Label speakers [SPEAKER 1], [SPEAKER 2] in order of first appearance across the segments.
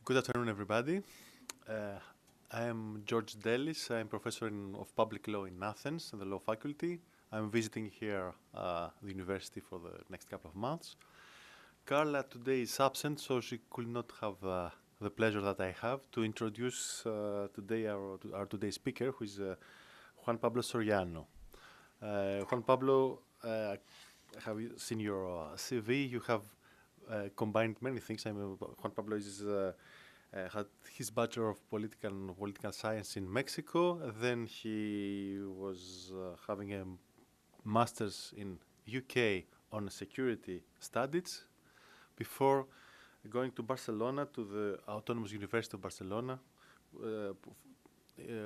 [SPEAKER 1] Good afternoon, everybody. Uh, I am George Delis. I'm professor of public law in Athens, in the law faculty. I'm visiting here the university for the next couple of months. Carla today is absent, so she could not have the pleasure that I have to introduce today our today's speaker, who is Juan Pablo Soriano. Juan Pablo, have you seen your CV? You have combined many things. Juan Pablo had his Bachelor of Political Science in Mexico. Then he was having a Master's in UK on Security Studies before going to Barcelona, to the Autonomous University of Barcelona,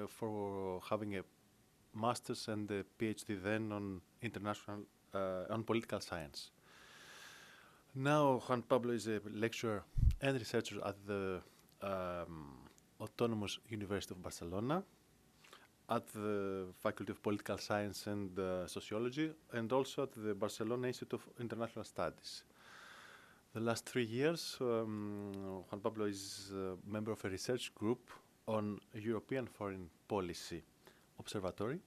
[SPEAKER 1] for having a Master's and a PhD then on on political science. Now Juan Pablo is a lecturer and researcher at the Autonomous University of Barcelona, at the Faculty of Political Science and Sociology, and also at the Barcelona Institute of International Studies. The last 3 years, Juan Pablo is a member of a research group on European foreign policy observatory.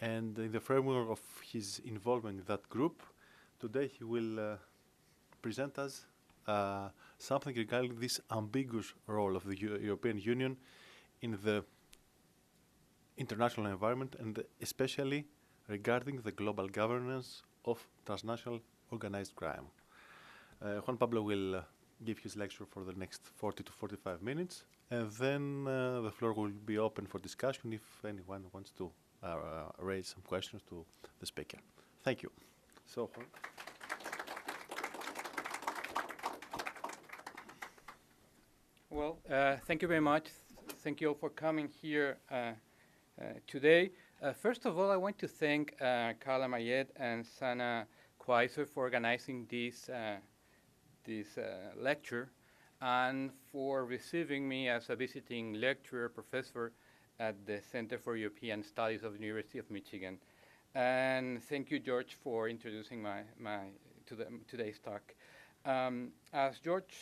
[SPEAKER 1] And in the framework of his involvement in that group, today he will present us something regarding this ambiguous role of the European Union in the international environment, and especially regarding the global governance of transnational organized crime. Juan Pablo will give his lecture for the next 40 to 45 minutes, and then the floor will be open for discussion if anyone wants to raise some questions to the speaker. Thank you. So, Juan.
[SPEAKER 2] Well, thank you very much. Thank you all for coming here today. First of all, I want to thank Carla Mayet and Sana Kweiser for organizing this lecture and for receiving me as a visiting lecturer professor at the Center for European Studies of the University of Michigan. And thank you, George, for introducing today's talk. As George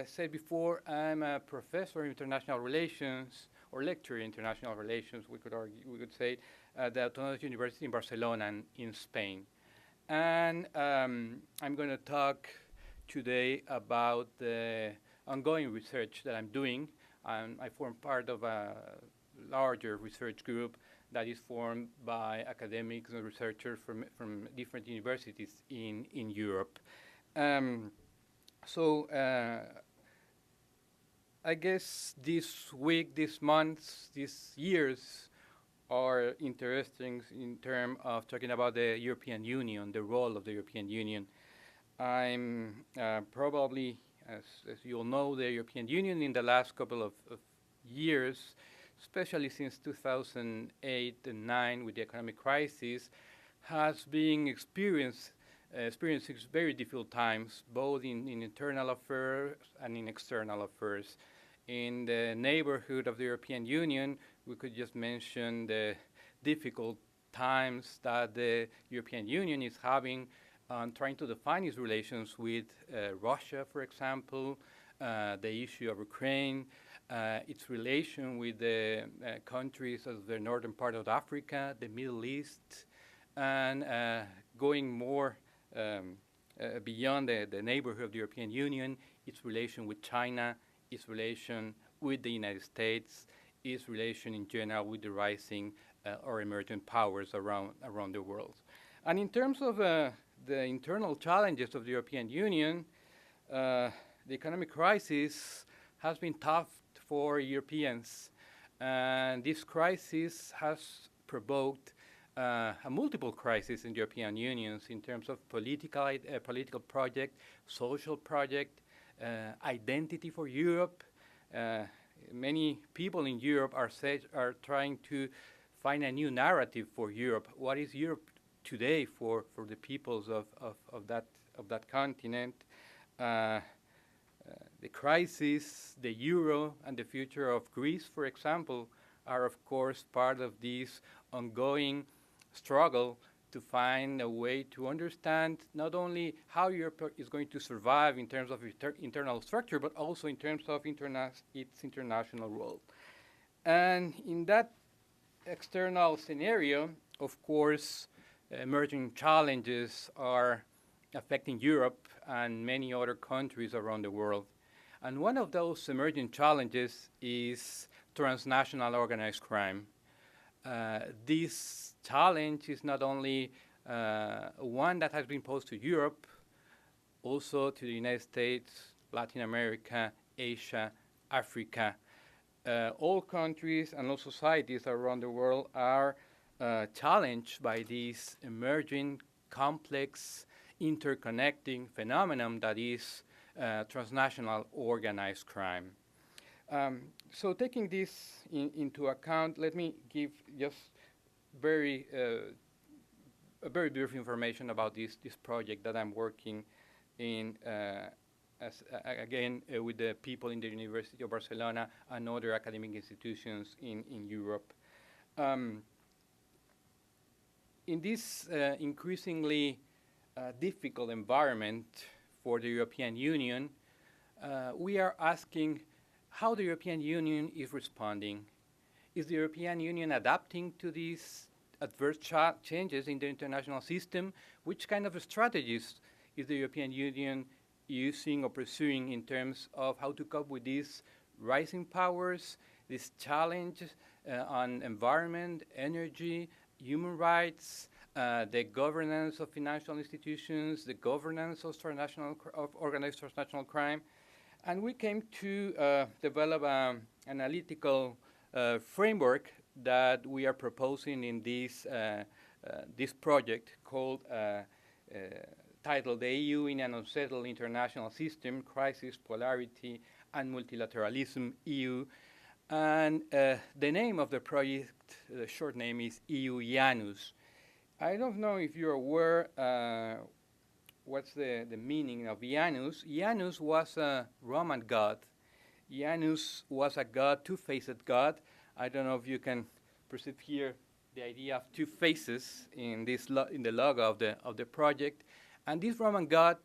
[SPEAKER 2] said before, I'm a professor in international relations, or lecturer in international relations, we could say, at the Autonomous University in Barcelona and in Spain. And I'm going to talk today about the ongoing research that I'm doing. I form part of a larger research group that is formed by academics and researchers from different universities in Europe. So I guess this week, this month, these years are interesting in terms of talking about the European Union, the role of the European Union. I'm probably, as you all know, the European Union in the last couple of years, especially since 2008 and 2009 with the economic crisis, has been experiencing very difficult times, both in internal affairs and in external affairs. In the neighborhood of the European Union, we could just mention the difficult times that the European Union is having on trying to define its relations with Russia, for example, the issue of Ukraine, its relation with the countries of the northern part of Africa, the Middle East, and going more beyond the neighborhood of the European Union, its relation with China, its relation with the United States, its relation in general with the rising or emerging powers around the world. And in terms of the internal challenges of the European Union, the economic crisis has been tough for Europeans. And this crisis has provoked a multiple crisis in the European Union in terms of political project, social project, identity for Europe. Many people in Europe are trying to find a new narrative for Europe. What is Europe today for the peoples of that continent? The crisis, the euro, and the future of Greece, for example, are of course part of this ongoing struggle to find a way to understand not only how Europe is going to survive in terms of internal structure, but also in terms of its international role. And in that external scenario, of course, emerging challenges are affecting Europe and many other countries around the world. And one of those emerging challenges is transnational organized crime. This challenge is not only one that has been posed to Europe, also to the United States, Latin America, Asia, Africa. All countries and all societies around the world are challenged by this emerging, complex, interconnecting phenomenon that is transnational organized crime. So taking this into account, let me give just a very brief information about this project that I'm working in with the people in the University of Barcelona and other academic institutions in Europe. In this increasingly difficult environment for the European Union, we are asking how the European Union is responding. Is the European Union adapting to these adverse changes in the international system? Which kind of strategies is the European Union using or pursuing in terms of how to cope with these rising powers, this challenge on environment, energy, human rights, the governance of financial institutions, the governance of organized transnational crime? And we came to develop an analytical framework that we are proposing in this project called titled The EU in an Unsettled International System, Crisis, Polarity, and Multilateralism, EU. And the name of the project, the short name is EU Janus. I don't know if you're aware what's the meaning of Janus. Janus was a Roman god. Janus was a god, two-faced god. I don't know if you can perceive here the idea of two faces in this in the logo of the project. And this Roman god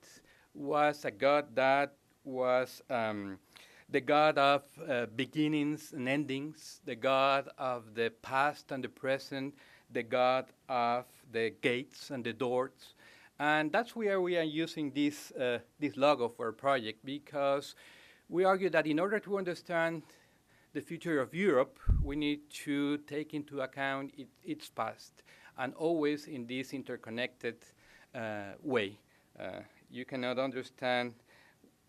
[SPEAKER 2] was a god that was the god of beginnings and endings, the god of the past and the present, the god of the gates and the doors. And that's where we are using this logo for our project, because we argue that in order to understand the future of Europe, we need to take into account its past, and always in this interconnected way. You cannot understand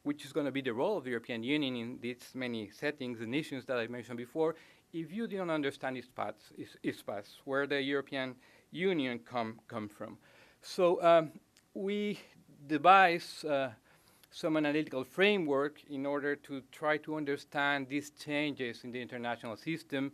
[SPEAKER 2] which is going to be the role of the European Union in these many settings and issues that I mentioned before, if you don't understand its past, where the European Union come from. So we devised some analytical framework in order to try to understand these changes in the international system.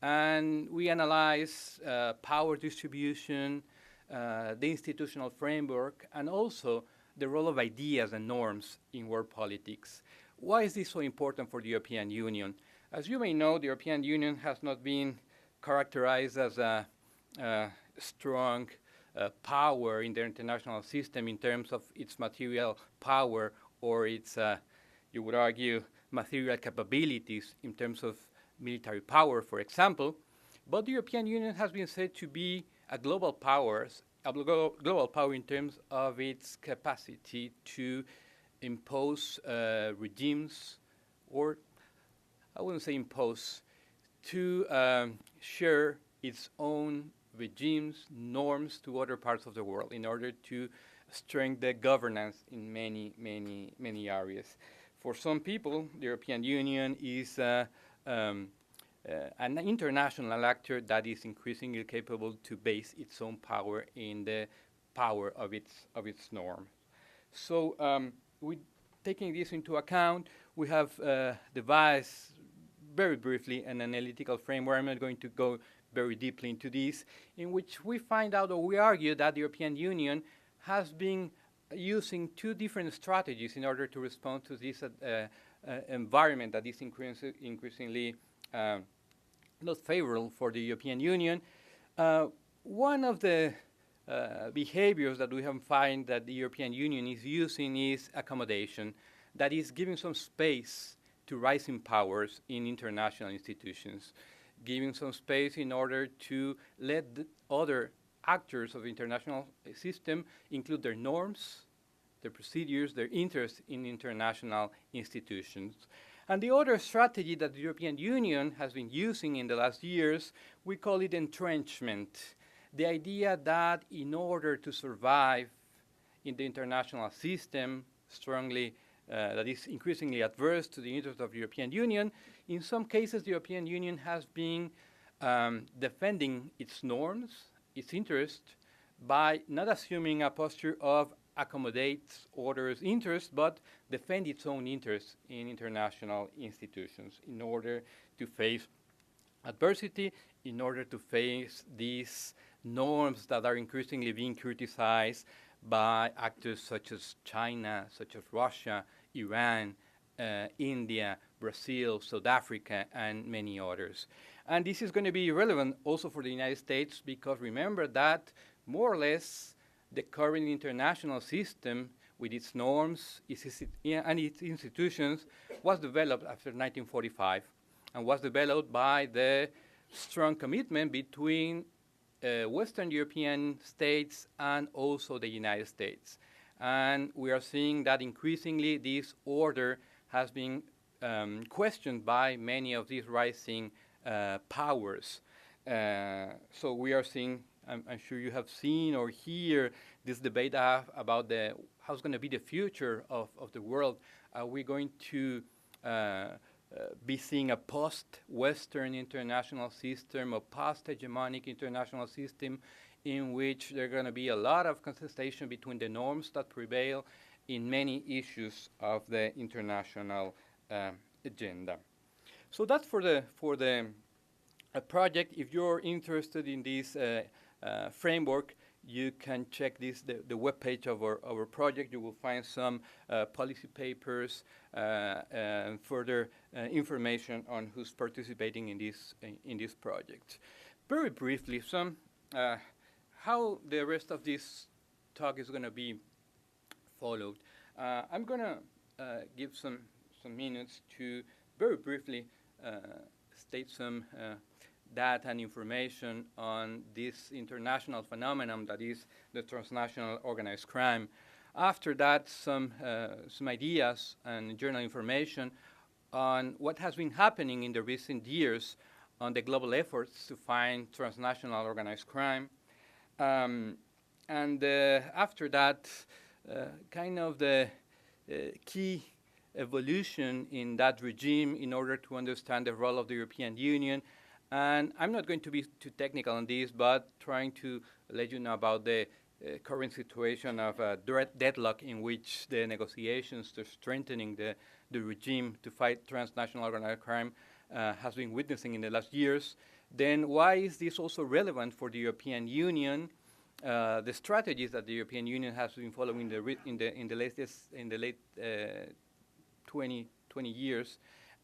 [SPEAKER 2] And we analyze power distribution, the institutional framework, and also the role of ideas and norms in world politics. Why is this so important for the European Union? As you may know, the European Union has not been characterized as a strong power in the international system in terms of its material power or its, you would argue, material capabilities in terms of military power, for example. But the European Union has been said to be a global power in terms of its capacity to impose regimes, or I wouldn't say impose, to share its own regimes, norms to other parts of the world in order to strengthen the governance in many areas. For some people, the European Union is an international actor that is increasingly capable to base its own power in the power of its norm. So taking this into account, we have devised very briefly an analytical framework. I'm not going to go very deeply into this, in which we find out, or we argue, that the European Union has been using two different strategies in order to respond to this environment that is increasingly not favorable for the European Union. One of the behaviors that we have find that the European Union is using is accommodation, that is giving some space to rising powers in international institutions, giving some space in order to let the other actors of the international system include their norms, their procedures, their interest in international institutions. And the other strategy that the European Union has been using in the last years, we call it entrenchment. The idea that in order to survive in the international system, that is increasingly adverse to the interests of the European Union, in some cases the European Union has been defending its norms, its interest, by not assuming a posture of accommodate others' interests, but defend its own interests in international institutions in order to face adversity, in order to face these norms that are increasingly being criticized by actors such as China, such as Russia, Iran, India, Brazil, South Africa, and many others. And this is going to be relevant also for the United States because remember that more or less the current international system with its norms and its institutions was developed after 1945 and was developed by the strong commitment between Western European states and also the United States. And we are seeing that increasingly this order has been questioned by many of these rising powers. So we are seeing, I'm sure you have seen or hear this debate about how's going to be the future of the world. Are we going to be seeing a post-Western international system, a post-hegemonic international system in which there are going to be a lot of contestation between the norms that prevail in many issues of the international agenda. So that's for the project. If you're interested in this framework, you can check the webpage of our project. You will find some policy papers and further information on who's participating in this project. Very briefly, how the rest of this talk is going to be followed. I'm going to give some minutes to very briefly state some data and information on this international phenomenon that is the transnational organized crime. After that, some ideas and journal information on what has been happening in the recent years on the global efforts to find transnational organized crime. And after that, kind of the key evolution in that regime in order to understand the role of the European Union. And I'm not going to be too technical on this, but trying to let you know about the current situation of deadlock in which the negotiations to strengthening the regime to fight transnational organized crime has been witnessing in the last years. Then why is this also relevant for the European Union? The strategies that the European Union has been following in the late 20 years.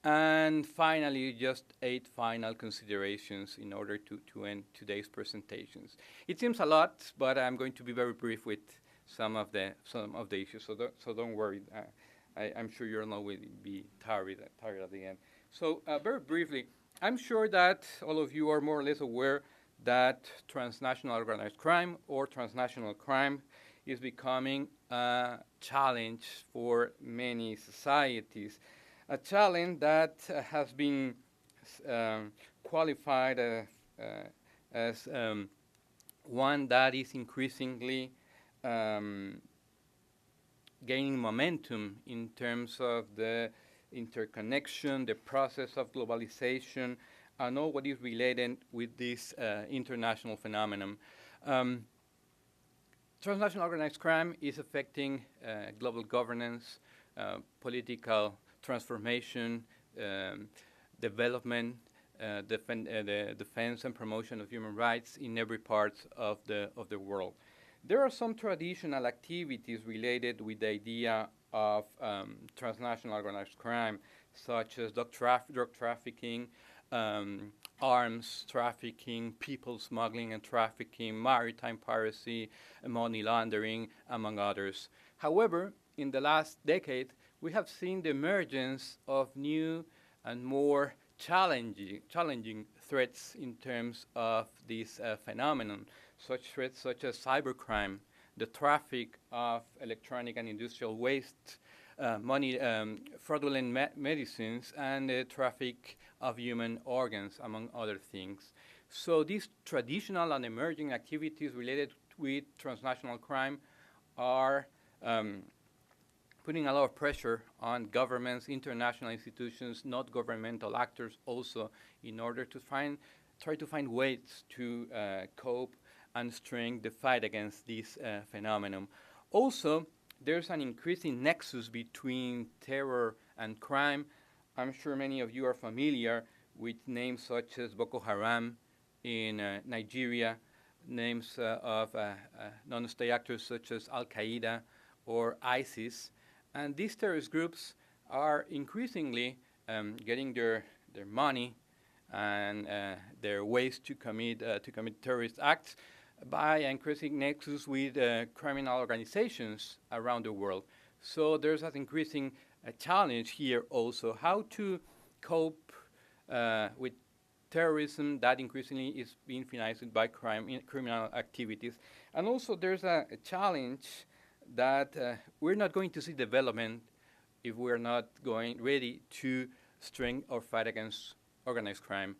[SPEAKER 2] And finally, just 8 final considerations in order to end today's presentations. It seems a lot, but I'm going to be very brief with some of the issues. So don't worry. I'm sure you'll not will be tired at the end. So very briefly, I'm sure that all of you are more or less aware that transnational organized crime or transnational crime is becoming a challenge for many societies. A challenge that has been qualified as one that is increasingly gaining momentum in terms of the interconnection, the process of globalization, and all what is related with this international phenomenon. Transnational organized crime is affecting global governance, political transformation, development, the defense and promotion of human rights in every part of the world. There are some traditional activities related with the idea of transnational organized crime, such as drug trafficking, arms trafficking, people smuggling and trafficking, maritime piracy, money laundering, among others. However, in the last decade, we have seen the emergence of new and more challenging threats in terms of this phenomenon, such threats such as cybercrime, the traffic of electronic and industrial waste, fraudulent medicines, and the traffic of human organs, among other things. So these traditional and emerging activities related with transnational crime are putting a lot of pressure on governments, international institutions, not governmental actors also, in order to try to find ways to cope and strengthen the fight against this phenomenon. Also, there's an increasing nexus between terror and crime. I'm sure many of you are familiar with names such as Boko Haram in Nigeria, names of non-state actors such as Al-Qaeda or ISIS. And these terrorist groups are increasingly getting their money and their ways to commit terrorist acts by increasing nexus with criminal organizations around the world. So there's an increasing challenge here also, how to cope with terrorism that increasingly is being financed by criminal activities. And also there's a challenge that we're not going to see development if we're not ready to strengthen our fight against organized crime.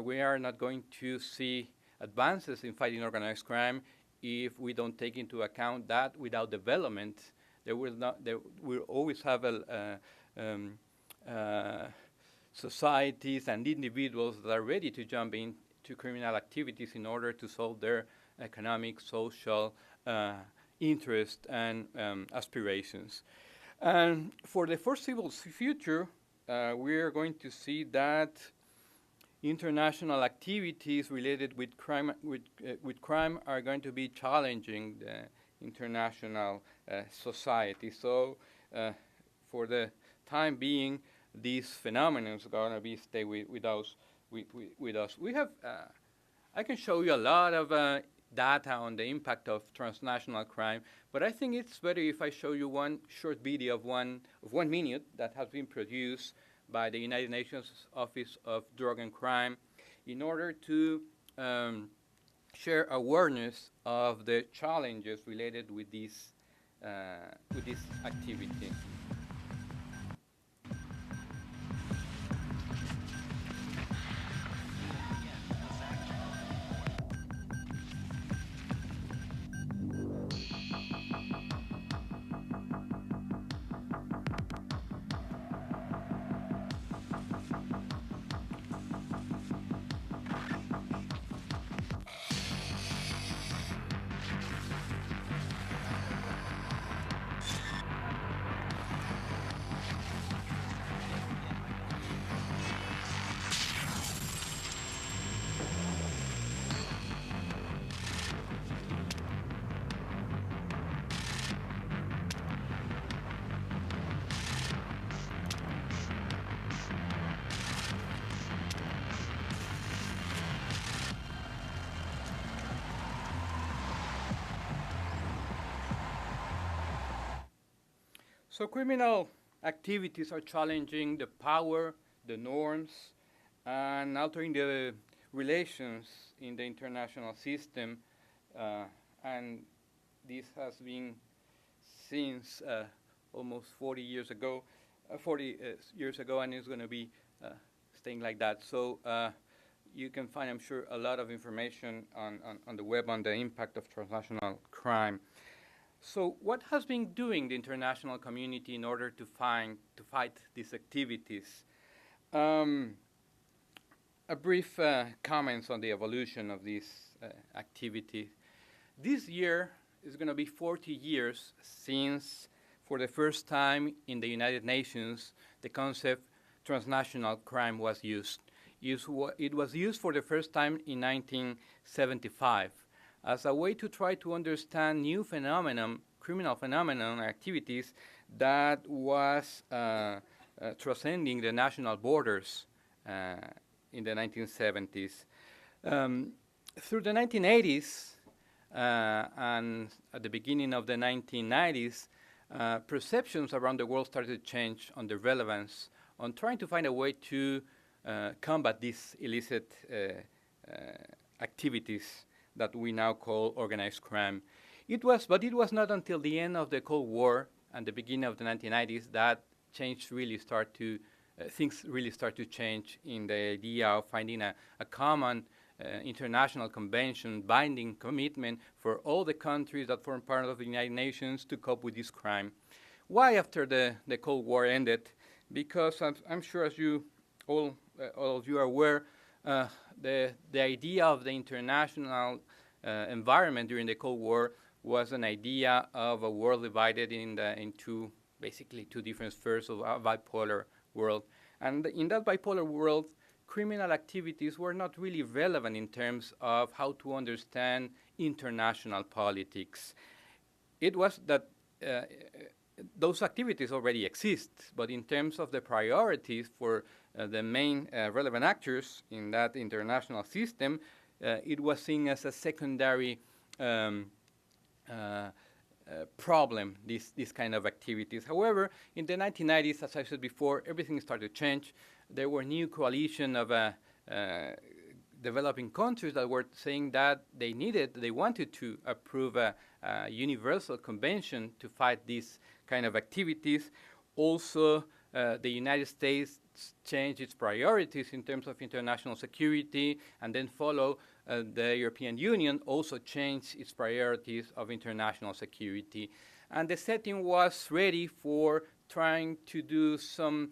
[SPEAKER 2] We are not going to see advances in fighting organized crime if we don't take into account that without development, there will always have societies and individuals that are ready to jump into criminal activities in order to solve their economic, social interests and aspirations. And for the foreseeable future, we are going to see that international activities related with crime are going to be challenging the international society. So, for the time being, these phenomena are going to be stay with us. We have. I can show you a lot of data on the impact of transnational crime, but I think it's better if I show you one short video of 1 minute that has been produced by the United Nations Office of Drug and Crime in order to share awareness of the challenges related with this activity. So criminal activities are challenging the power, the norms, and altering the relations in the international system. And this has been since almost 40 years ago, and it's going to be staying like that. So you can find, I'm sure, a lot of information on the web on the impact of transnational crime. So what has been doing the international community in order to fight these activities? A brief comments on the evolution of this activity. This year is going to be 40 years since, for the first time in the United Nations, the concept transnational crime was used. It was used for the first time in 1975. As a way to try to understand new criminal phenomenon activities that was transcending the national borders in the 1970s. Through the 1980s and at the beginning of the 1990s, perceptions around the world started to change on the relevance on trying to find a way to combat these illicit activities that we now call organized crime. But it was not until the end of the Cold War and the beginning of the 1990s that things really start to change in the idea of finding a common international convention, binding commitment for all the countries that form part of the United Nations to cope with this crime. Why after the Cold War ended? Because I'm sure as you all of you are aware, the idea of the international environment during the Cold War was an idea of a world divided into basically two different spheres of a bipolar world. And in that bipolar world, criminal activities were not really relevant in terms of how to understand international politics. It was that those activities already exist, but in terms of the priorities for the main relevant actors in that international system, it was seen as a secondary problem, this kind of activities. However, in the 1990s, as I said before, everything started to change. There were new coalition of developing countries that were saying that they wanted to approve a universal convention to fight these kind of activities. Also, the United States changed its priorities in terms of international security, and then the European Union also changed its priorities of international security. And the setting was ready for trying to do some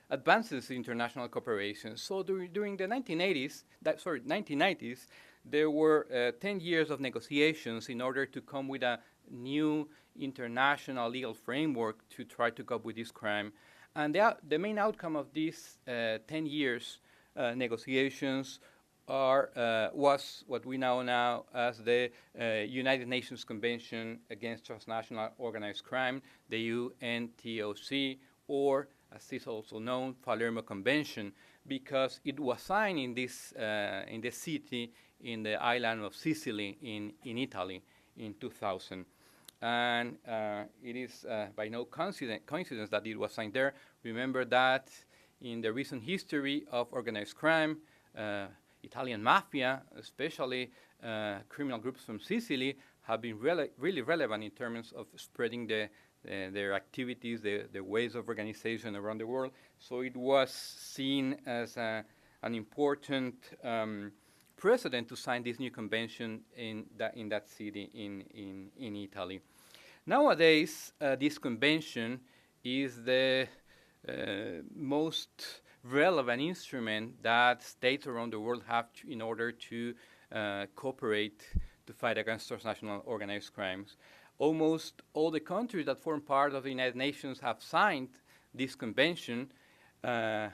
[SPEAKER 2] advances in international cooperation. So during the 1990s, there were 10 years of negotiations in order to come with a new international legal framework to try to cope with this crime. And the main outcome of these 10 years negotiations was what we now know as the United Nations Convention Against Transnational Organized Crime, the UNTOC, or as is also known, Palermo Convention, because it was signed in this city in the island of Sicily in Italy in 2000. And it is by no coincidence that it was signed there. Remember that in the recent history of organized crime, Italian mafia, especially criminal groups from Sicily, have been really relevant in terms of spreading their activities, their ways of organization around the world. So it was seen as an important precedent to sign this new convention in that city in Italy. Nowadays, this convention is the most relevant instrument that states around the world have in order to cooperate to fight against transnational organized crimes. Almost all the countries that form part of the United Nations have signed this convention. To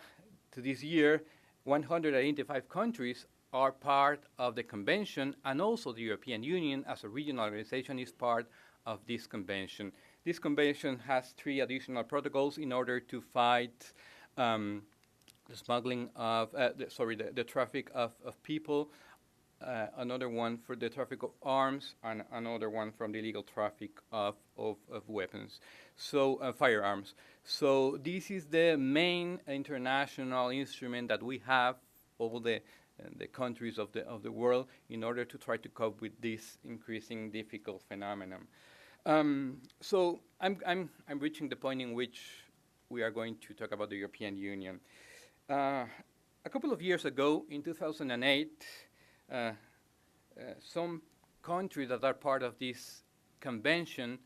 [SPEAKER 2] this year, 185 countries are part of the convention, and also the European Union as a regional organization is part of this convention. This convention has 3 additional protocols in order to fight the smuggling of, the traffic of people, another one for the traffic of arms, and another one from the illegal traffic of weapons, so firearms. So this is the main international instrument that we have, all the countries of the world, in order to try to cope with this increasing difficult phenomenon. So I'm reaching the point in which we are going to talk about the European Union. A couple of years ago, in 2008, some countries that are part of this convention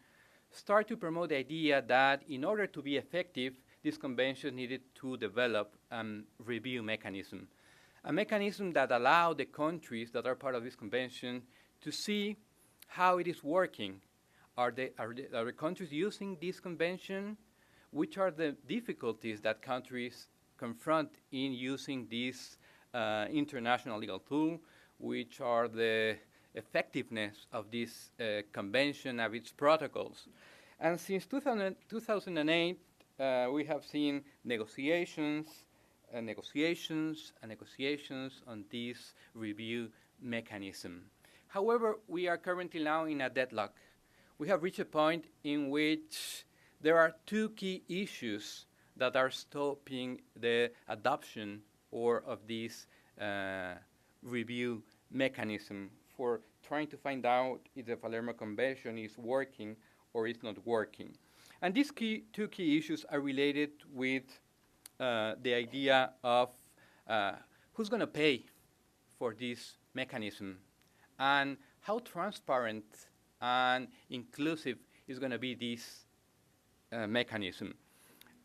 [SPEAKER 2] start to promote the idea that in order to be effective, this convention needed to develop a review mechanism. A mechanism that allowed the countries that are part of this convention to see how it is working. Are the countries using this convention? Which are the difficulties that countries confront in using this international legal tool? Which are the effectiveness of this convention, of its protocols? And since 2008, we have seen negotiations, negotiations and negotiations on this review mechanism. However, we are currently now in a deadlock. We have reached a point in which there are two key issues that are stopping the adoption of this review mechanism for trying to find out if the Palermo Convention is working or is not working. And these two key issues are related with the idea of who's going to pay for this mechanism and how transparent and inclusive is going to be this mechanism.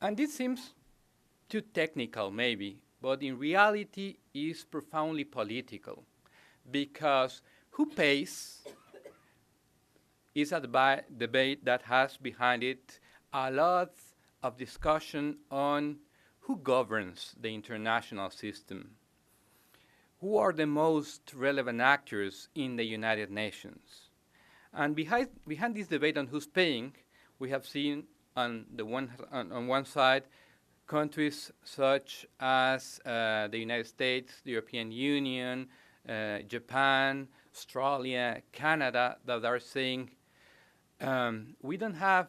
[SPEAKER 2] And this seems too technical, maybe, but in reality is profoundly political, because who pays is a debate that has behind it a lot of discussion on who governs the international system, who are the most relevant actors in the United Nations. And behind this debate on who's paying, we have seen on one side countries such as the United States, the European Union, Japan, Australia, Canada, that are saying we don't have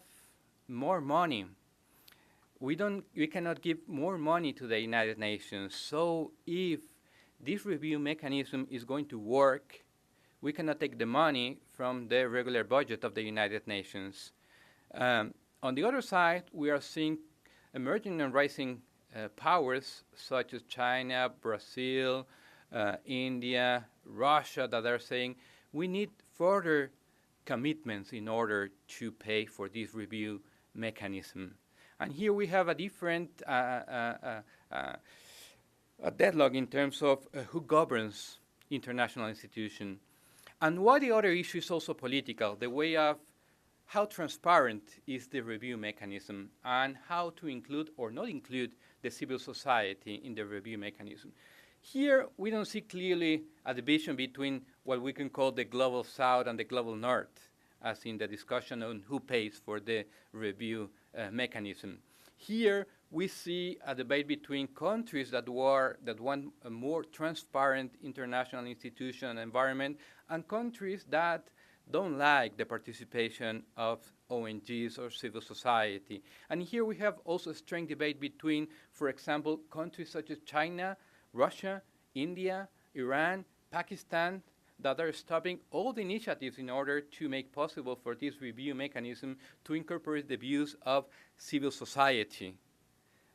[SPEAKER 2] more money. We cannot give more money to the United Nations. So if this review mechanism is going to work, we cannot take the money from the regular budget of the United Nations. On the other side, we are seeing emerging and rising powers such as China, Brazil, India, Russia, that are saying we need further commitments in order to pay for this review mechanism. And here we have a different a deadlock in terms of who governs international institutions. And why the other issue is also political, the way of how transparent is the review mechanism and how to include or not include the civil society in the review mechanism. Here, we don't see clearly a division between what we can call the global south and the global north, as in the discussion on who pays for the review mechanism. Here, we see a debate between countries that want a more transparent international institution environment and countries that don't like the participation of ONGs or civil society. And here we have also a strong debate between, for example, countries such as China, Russia, India, Iran, Pakistan, that are stopping all the initiatives in order to make possible for this review mechanism to incorporate the views of civil society.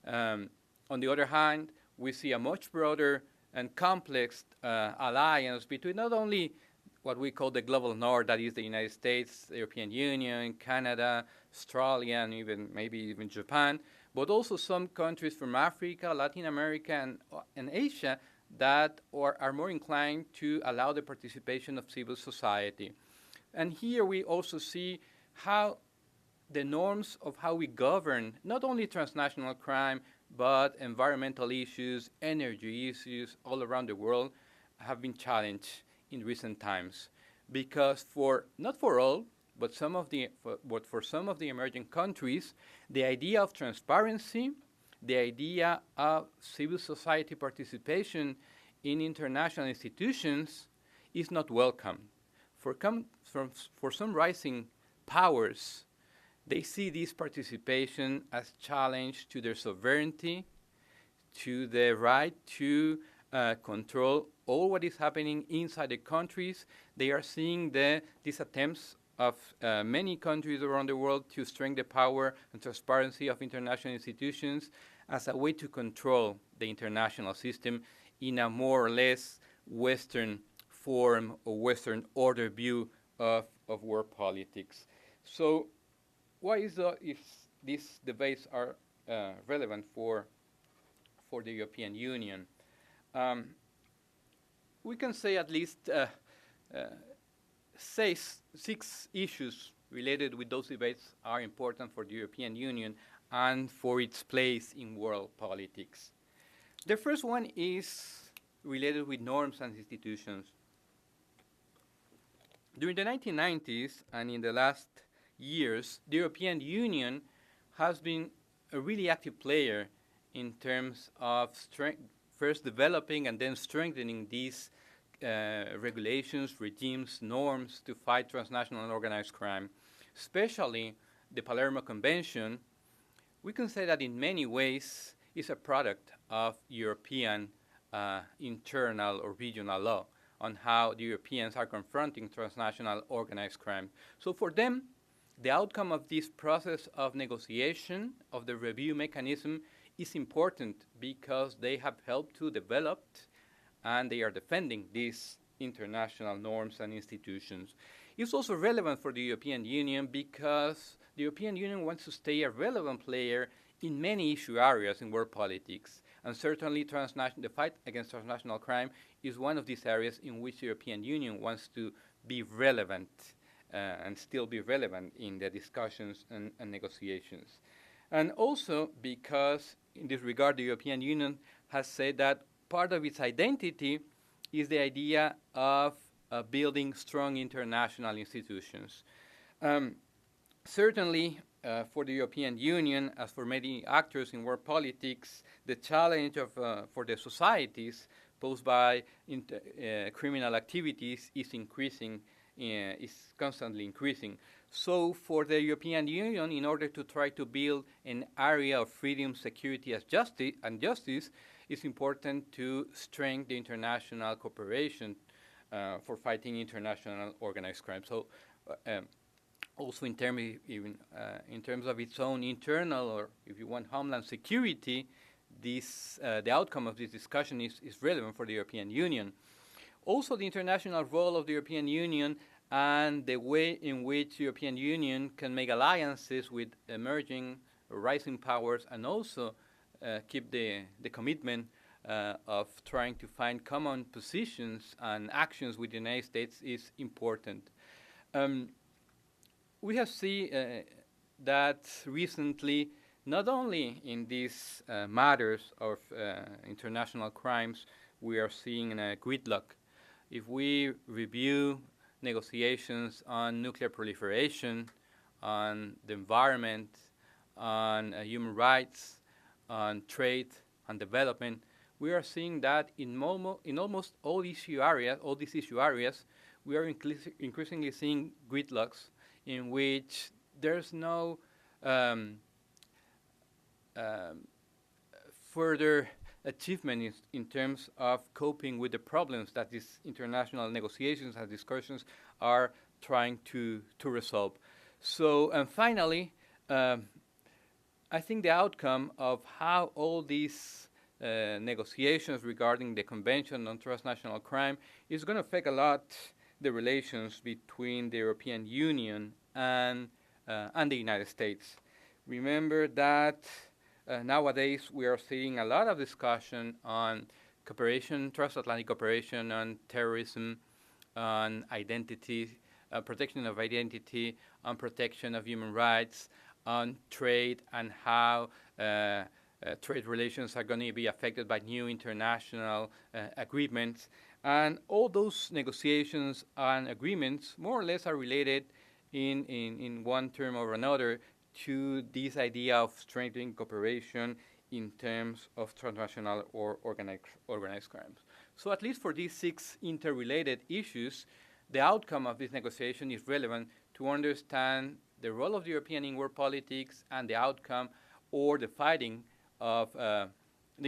[SPEAKER 2] On the other hand, we see a much broader and complex alliance between not only what we call the global north, that is the United States, the European Union, Canada, Australia, and maybe even Japan, but also some countries from Africa, Latin America, and Asia that are more inclined to allow the participation of civil society. And here we also see how the norms of how we govern not only transnational crime, but environmental issues, energy issues all around the world have been challenged in recent times. Because not for all, but for some of the emerging countries, the idea of transparency, the idea of civil society participation in international institutions is not welcome. For some rising powers, they see this participation as challenge to their sovereignty, to the right to control all what is happening inside the countries. They are seeing these attempts of many countries around the world to strengthen the power and transparency of international institutions as a way to control the international system in a more or less Western form or Western order view of world politics. So why is if these debates are relevant for the European Union? We can say at least six issues related with those debates are important for the European Union and for its place in world politics. The first one is related with norms and institutions. During the 1990s and in the last years, the European Union has been a really active player in terms of first developing and then strengthening these regulations, regimes, norms to fight transnational and organized crime, especially the Palermo Convention. We can say that in many ways is a product of European internal or regional law on how the Europeans are confronting transnational organized crime. So for them, the outcome of this process of negotiation, of the review mechanism, is important because they have helped to develop and they are defending these international norms and institutions. It's also relevant for the European Union because the European Union wants to stay a relevant player in many issue areas in world politics. And certainly the fight against transnational crime is one of these areas in which the European Union wants to be relevant and still be relevant in the discussions and negotiations. And also because in this regard, the European Union has said that part of its identity is the idea of building strong international institutions. Certainly, for the European Union, as for many actors in world politics, the challenge for the societies posed by criminal activities is increasing, is constantly increasing. So for the European Union, in order to try to build an area of freedom, security, and justice, it's important to strengthen the international cooperation for fighting international organized crime. So also in terms of its own internal, or if you want, homeland security, the outcome of this discussion is relevant for the European Union. Also, the international role of the European Union and the way in which the European Union can make alliances with emerging or rising powers and also keep the commitment of trying to find common positions and actions with the United States is important. We have seen that recently, not only in these matters of international crimes, we are seeing a gridlock. If we review negotiations on nuclear proliferation, on the environment, on human rights, on trade and development, we are seeing that in almost all these issue areas, we are increasingly seeing gridlocks in which there's no further achievement in terms of coping with the problems that these international negotiations and discussions are trying to resolve. So, and finally, I think the outcome of how all these negotiations regarding the Convention on Transnational Crime is going to affect a lot the relations between the European Union and the United States. Remember that nowadays we are seeing a lot of discussion on cooperation, transatlantic cooperation on terrorism, on identity, protection of identity, on protection of human rights, on trade and how trade relations are going to be affected by new international agreements. And all those negotiations and agreements more or less are related in one term or another to this idea of strengthening cooperation in terms of transnational or organized crimes. So at least for these 6 interrelated issues, the outcome of this negotiation is relevant to understand the role of the European in world politics and the outcome or the fighting of the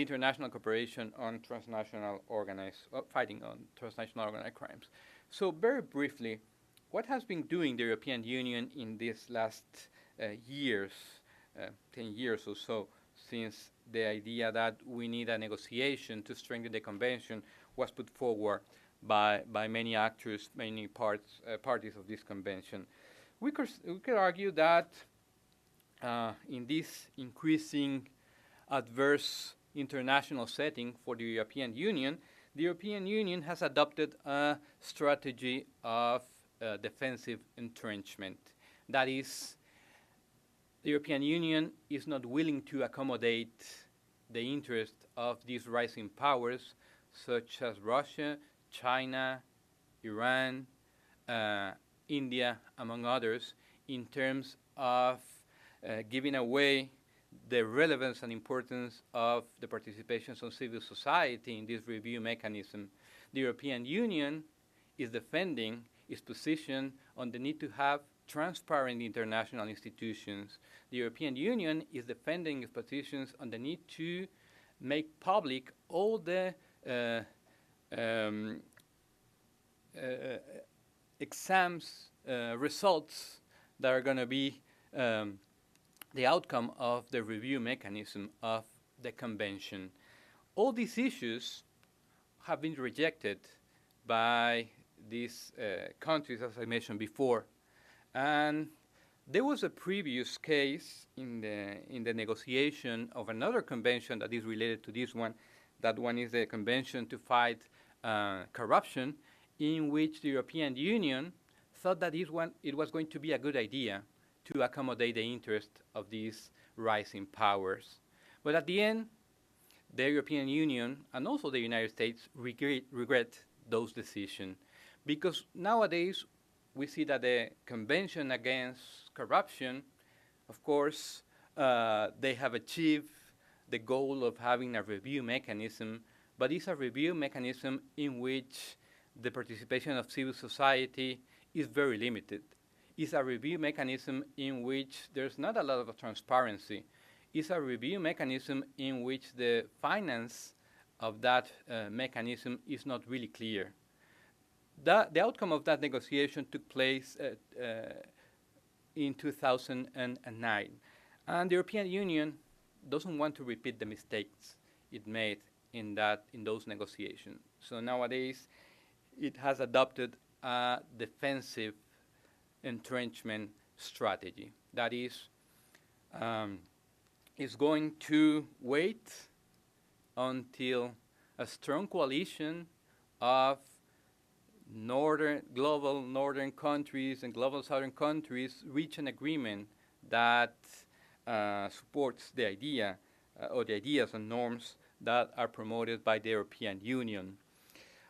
[SPEAKER 2] international cooperation on fighting on transnational organized crimes. So very briefly, what has been doing the European Union in these last years, 10 years or so, since the idea that we need a negotiation to strengthen the convention was put forward by many actors, many parties of this convention? We could argue that in this increasing adverse international setting for the European Union has adopted a strategy of defensive entrenchment. That is, the European Union is not willing to accommodate the interest of these rising powers, such as Russia, China, Iran, India, among others, in terms of giving away the relevance and importance of the participation of civil society in this review mechanism. The European Union is defending its position on the need to have transparent international institutions. The European Union is defending its positions on the need to make public all the um, exams results that are going to be the outcome of the review mechanism of the convention. All these issues have been rejected by these countries, as I mentioned before. And there was a previous case in the negotiation of another convention that is related to this one. That one is the Convention to Fight Corruption, in which the European Union thought that it was going to be a good idea to accommodate the interest of these rising powers. But at the end, the European Union and also the United States regret those decisions, because nowadays we see that the Convention Against Corruption, of course, they have achieved the goal of having a review mechanism, but it's a review mechanism in which the participation of civil society is very limited. It's a review mechanism in which there's not a lot of transparency. It's a review mechanism in which the finance of that mechanism is not really clear. The outcome of that negotiation took place in 2009. And the European Union doesn't want to repeat the mistakes it made in those negotiations. So nowadays, it has adopted a defensive entrenchment strategy. That is going to wait until a strong coalition of global northern countries and global southern countries reach an agreement that supports the idea or the ideas and norms that are promoted by the European Union.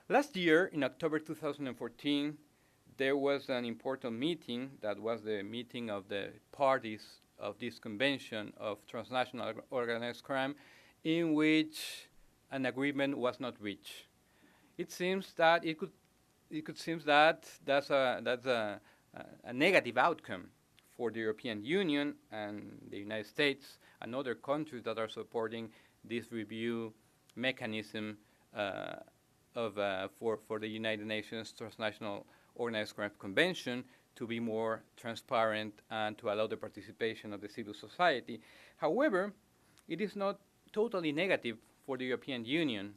[SPEAKER 2] Last year, in October 2014, there was an important meeting that was the meeting of the parties of this convention of transnational organized crime, in which an agreement was not reached. It seems that it could seem that that's a negative outcome for the European Union and the United States and other countries that are supporting this review mechanism for the United Nations Transnational Organized Crime Convention to be more transparent and to allow the participation of the civil society. However, it is not totally negative for the European Union,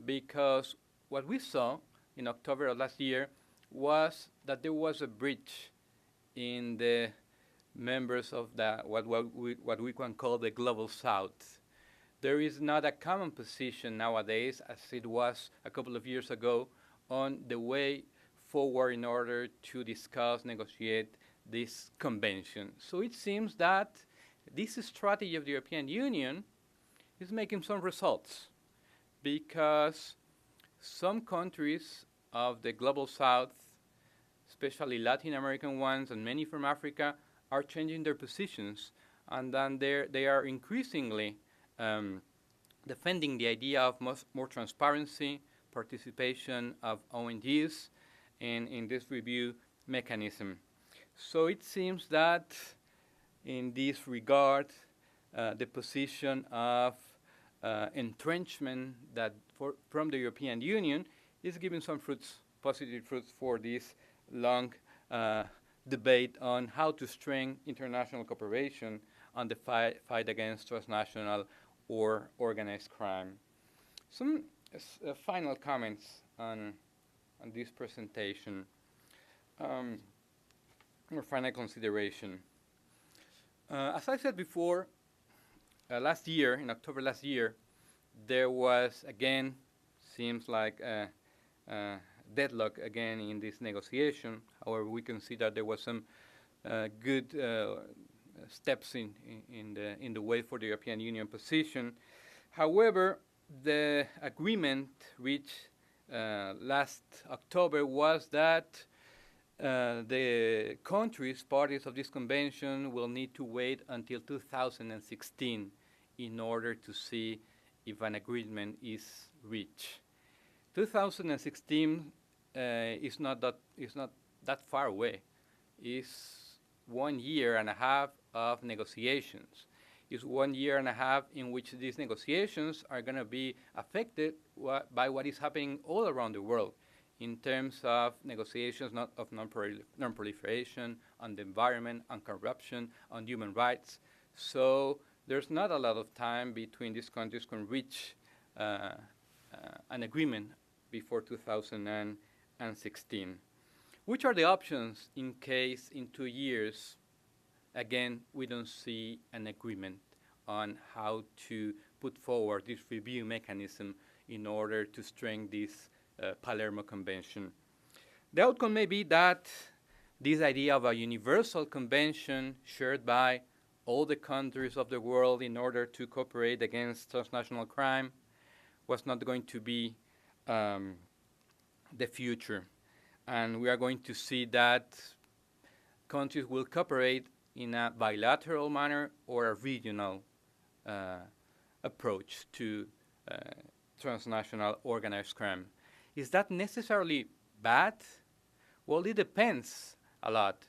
[SPEAKER 2] because what we saw in October of last year was that there was a breach in the members of what we can call the Global South. There is not a common position nowadays, as it was a couple of years ago, on the way forward in order to discuss, negotiate this convention. So it seems that this strategy of the European Union is making some results, because some countries of the Global South, especially Latin American ones and many from Africa, are changing their positions, and then they are increasingly defending the idea of more transparency, participation of ONGs in this review mechanism. So it seems that in this regard, the position of entrenchment from the European Union is giving some positive fruits for this long debate on how to strengthen international cooperation on the fight against transnational or organized crime. Some final comments on this presentation, or final consideration. As I said before, last year, in October last year, there was again, seems like a deadlock again in this negotiation. However, we can see that there was some good steps in the way for the European Union position. However, the agreement reached last October was that the countries, parties of this convention, will need to wait until 2016 in order to see if an agreement is reached. 2016 is not that far away. It's 1 year and a half of negotiations. It's 1 year and a half in which these negotiations are going to be affected by what is happening all around the world in terms of negotiations of non-proliferation, on the environment, on corruption, on human rights. So there's not a lot of time between these countries can reach an agreement before 2016. Which are the options in case in 2 years, again, we don't see an agreement on how to put forward this review mechanism in order to strengthen this Palermo Convention? The outcome may be that this idea of a universal convention shared by all the countries of the world in order to cooperate against transnational crime was not going to be the future. And we are going to see that countries will cooperate in a bilateral manner or a regional approach to transnational organized crime. Is that necessarily bad? Well, it depends a lot.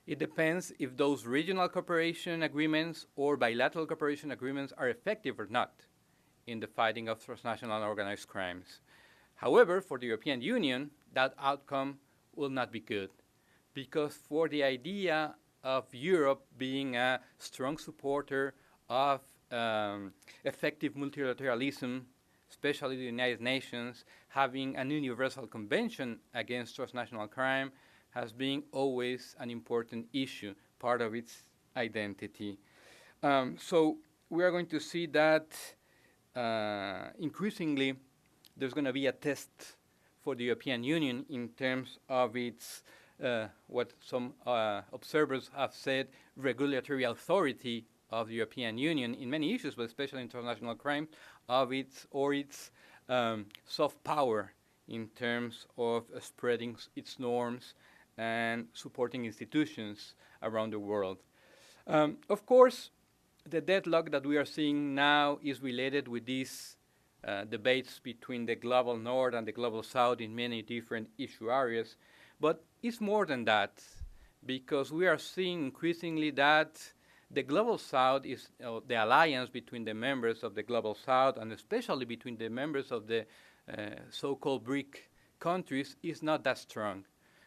[SPEAKER 2] It depends if those regional cooperation agreements or bilateral cooperation agreements are effective or not in the fighting of transnational organized crimes. However, for the European Union, that outcome will not be good, because for the idea of Europe being a strong supporter of effective multilateralism, especially the United Nations, having an universal convention against transnational crime has been always an important issue, part of its identity. So we are going to see that increasingly there's going to be a test for the European Union in terms of its, what some observers have said, regulatory authority of the European Union in many issues, but especially in transnational crime, of its soft power in terms of spreading its norms and supporting institutions around the world. Of course, the deadlock that we are seeing now is related with these debates between the global north and the global south in many different issue areas, but it's more than that, because we are seeing increasingly that the global south is the alliance between the members of the global south, and especially between the members of the so-called BRIC countries, is not that strong.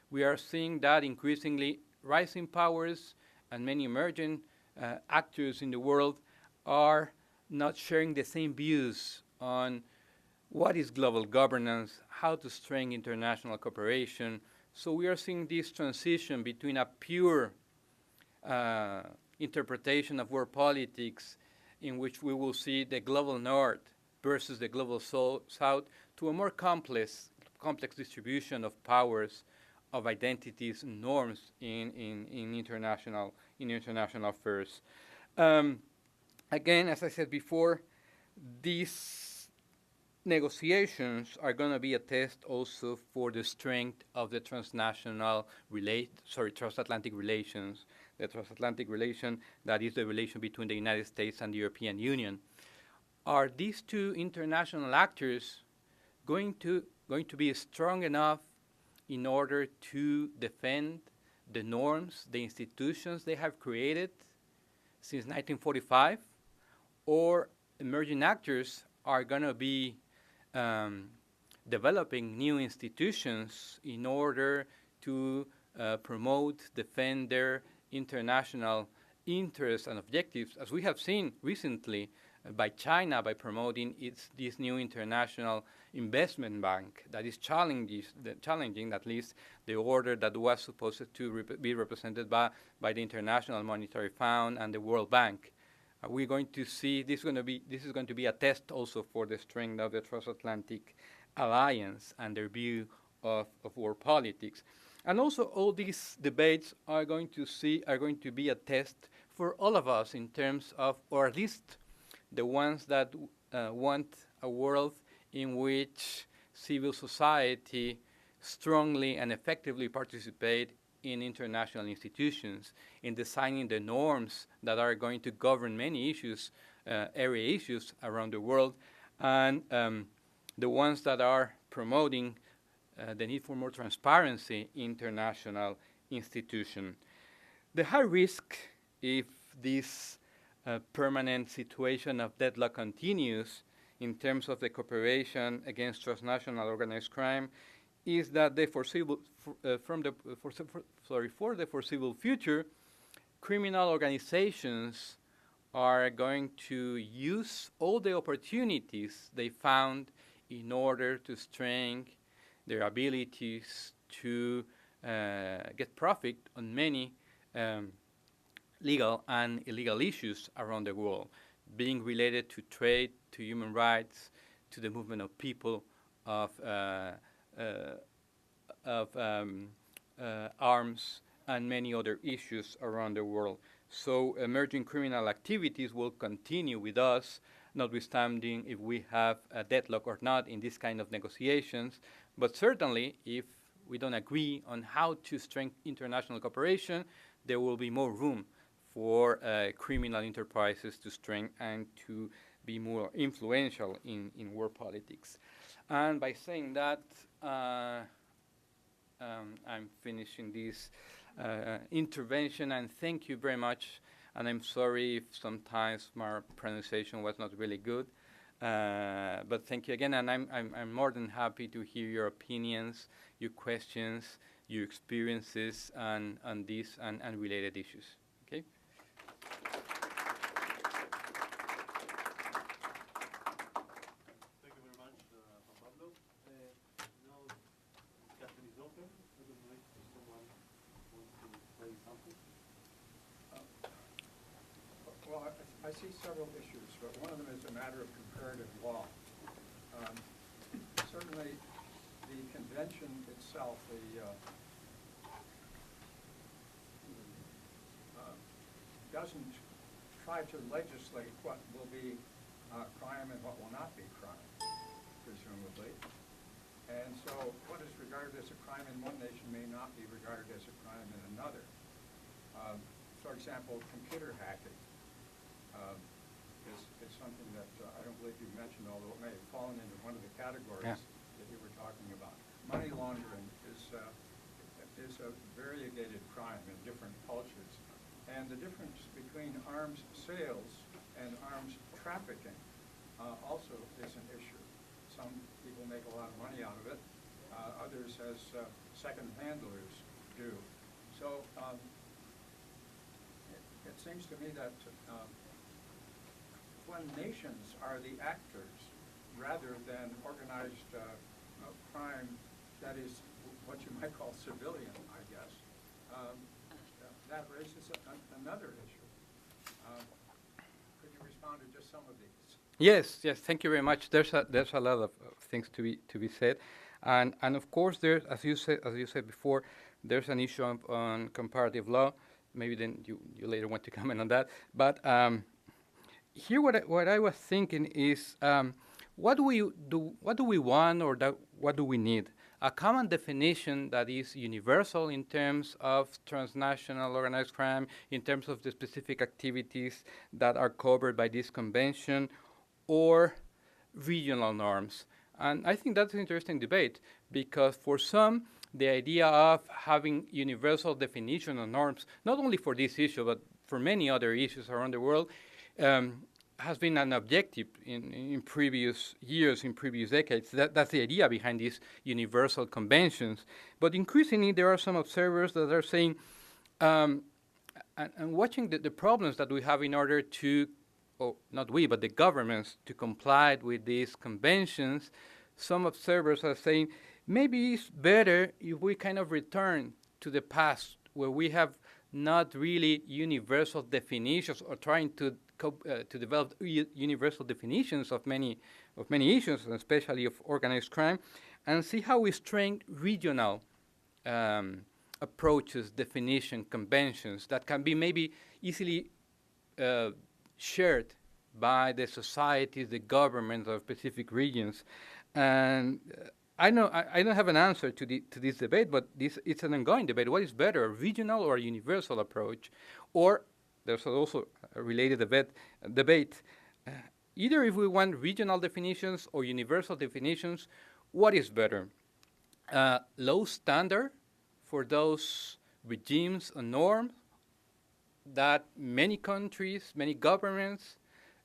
[SPEAKER 2] We are seeing that increasingly rising powers and many emerging actors in the world are not sharing the same views on what is global governance, how to strengthen international cooperation. So we are seeing this transition between a pure interpretation of world politics, in which we will see the global north versus the global south, to a more complex distribution of powers, of identities and norms in international affairs. Again, as I said before, these negotiations are going to be a test also for the strength of the transatlantic relations. The transatlantic relation, that is the relation between the United States and the European Union. Are these two international actors going to be strong enough in order to defend the norms, the institutions they have created since 1945? Or emerging actors are going to be developing new institutions in order to promote, defend their international interests and objectives, as we have seen recently by China, by promoting this new international investment bank that is challenging at least the order that was supposed to be represented by the International Monetary Fund and the World Bank. We're going to see this is going to be a test also for the strength of the transatlantic alliance and their view of world politics. And also all these debates are going to be a test for all of us in terms of, or at least the ones that want a world in which civil society strongly and effectively participate in international institutions, in designing the norms that are going to govern many issues, area issues around the world, and the ones that are promoting the need for more transparency in international institutions. The high risk, if this permanent situation of deadlock continues in terms of the cooperation against transnational organized crime, is that the foreseeable, for the foreseeable future, criminal organizations are going to use all the opportunities they found in order to strengthen their abilities to get profit on many legal and illegal issues around the world, being related to trade, to human rights, to the movement of people, of arms, and many other issues around the world. So emerging criminal activities will continue with us, notwithstanding if we have a deadlock or not in this kind of negotiations. But certainly, if we don't agree on how to strengthen international cooperation, there will be more room for criminal enterprises to strengthen and to be more influential in world politics. And by saying that, I'm finishing this intervention, and thank you very much. And I'm sorry if sometimes my pronunciation was not really good, but thank you again. And I'm more than happy to hear your opinions, your questions, your experiences on these and related issues. Okay.
[SPEAKER 1] Thank you very much, Juan Pablo. Now, discussion is open. I don't know if someone wants to say something.
[SPEAKER 3] Well, I see several issues, but one of them is a matter of comparative law. Certainly, the convention itself, doesn't try to legislate what will be crime and what will not be crime, presumably. And so what is regarded as a crime in one nation may not be regarded as a crime in another. For example, computer hacking is something that I don't believe you mentioned, although it may have fallen into one of the categories that you were talking about. Money laundering is a variegated crime in different cultures. And the difference between arms sales and arms trafficking also is an issue. Some people make a lot of money out of it. Others, as second handlers, do. So it seems to me that when nations are the actors, rather than organized crime that is what you might call civilian, I guess, that raises another issue. Could you respond to just some of these?
[SPEAKER 2] Yes, thank you very much. There's a lot of things to be said, and of course there's, as you said before, there's an issue on comparative law. Maybe then you later want to comment on that. But here, what I was thinking is, what do we want, or what do we need? A common definition that is universal in terms of transnational organized crime, in terms of the specific activities that are covered by this convention, or regional norms. And I think that's an interesting debate, because for some, the idea of having universal definition of norms, not only for this issue, but for many other issues around the world, has been an objective in previous years, in previous decades. That's the idea behind these universal conventions. But increasingly, there are some observers that are saying, and watching the problems that we have in order to, not we, but the governments, to comply with these conventions, some observers are saying, maybe it's better if we kind of return to the past, where we have not really universal definitions, or trying to develop universal definitions of many issues, especially of organized crime, and see how we strengthen regional approaches, definition, conventions that can be maybe easily shared by the societies, the governments of specific regions. And I don't have an answer to this debate, but it's an ongoing debate. What is better, a regional or a universal approach? Or there's also a related debate. Either if we want regional definitions or universal definitions, what is better? Low standard for those regimes and norms that many countries, many governments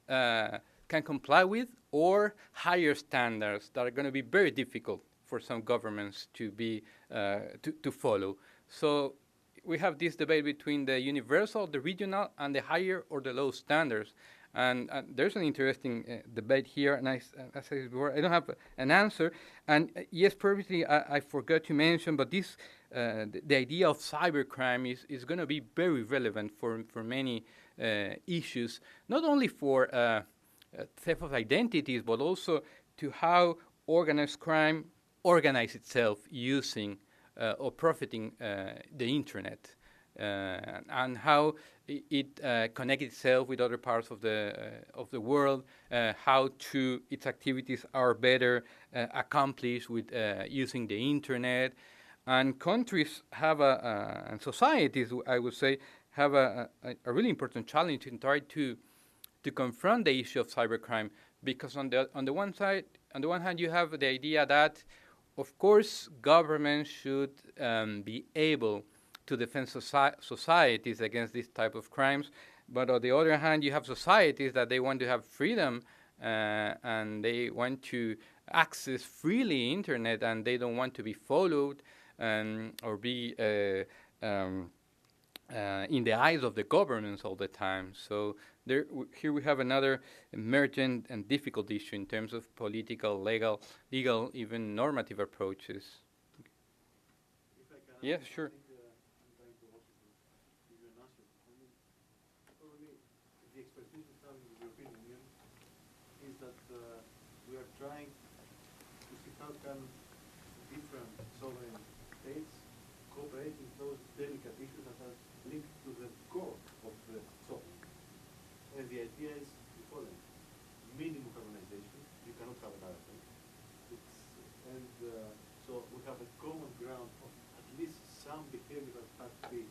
[SPEAKER 2] can comply with, or higher standards that are going to be very difficult for some governments to be to follow. So we have this debate between the universal, the regional, and the higher or the low standards. And there's an interesting debate here, and as I said before, I don't have an answer. And yes, previously I forgot to mention, but this the idea of cybercrime is going to be very relevant for many issues, not only for theft of identities, but also to how organized crime organizes itself using or profiting the internet, and how it connects itself with other parts of the world, how its activities are better accomplished with using the internet. And countries have and societies, I would say, have a really important challenge in trying to confront the issue of cybercrime, because on the one hand, you have the idea that, of course, governments should be able to defend societies against this type of crimes, but on the other hand, you have societies that they want to have freedom and they want to access freely internet, and they don't want to be followed or be in the eyes of the governments all the time. So here we have another emergent and difficult issue in terms of political, legal, even normative approaches.
[SPEAKER 1] If I can
[SPEAKER 2] Yeah,
[SPEAKER 1] add
[SPEAKER 2] sure.
[SPEAKER 1] something, I'm trying to also give you an answer. I mean, probably the expertise we have in the European Union is that we are trying to see how can different sovereign states cooperate in those delicate issues that are linked to the core of the sovereign. And the idea is the following: minimum harmonization. You cannot have another thing. So we have a common ground of at least some behavior that have to be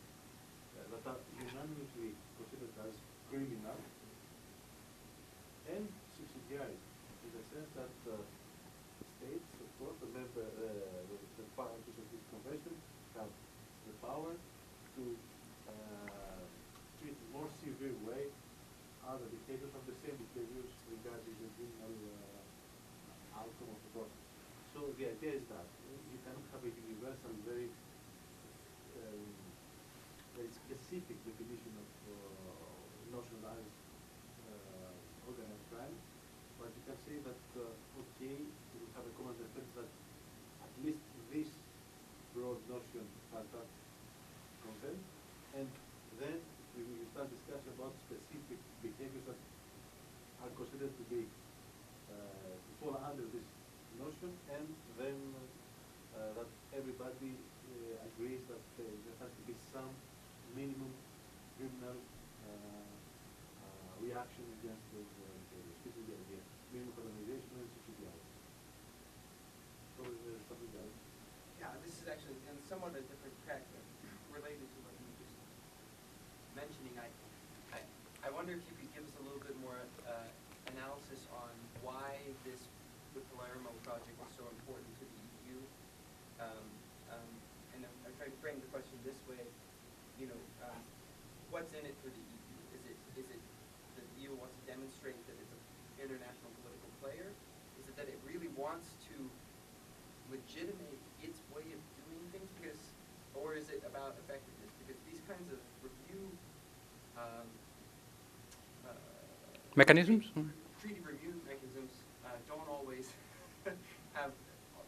[SPEAKER 1] that are unanimously considered as criminal, and subsidiarity, in the sense that states, of course, the parties of this convention have the power to treat in more severe way other behaviors of the same behaviors regarding the criminal outcome of the process. So the idea is that you cannot have a universal, very specific definition of nationalized organized crime, but you can say that okay, we have a common defense that at least this broad notion has that content, and then we will start discussing about specific behaviors that are considered to be to fall under this notion, and then that everybody agrees that there has to be some minimum criminal reaction against those behaviors. This is the idea: minimum colonization and subsidiarity. Probably there's something else.
[SPEAKER 4] Yeah, this is actually in somewhat a different track related to what you were just mentioning. I wonder if you could give us a little bit more analysis on why the Palermo project is so important to the EU. And I'm trying to frame the question this way. What's in it for the EU? Is it that the EU wants to demonstrate that it's an international political player? Is it that it really wants to legitimate its way of doing things? Or is it about effectiveness? Because these kinds of review
[SPEAKER 2] Mechanisms?
[SPEAKER 4] treaty review mechanisms don't always have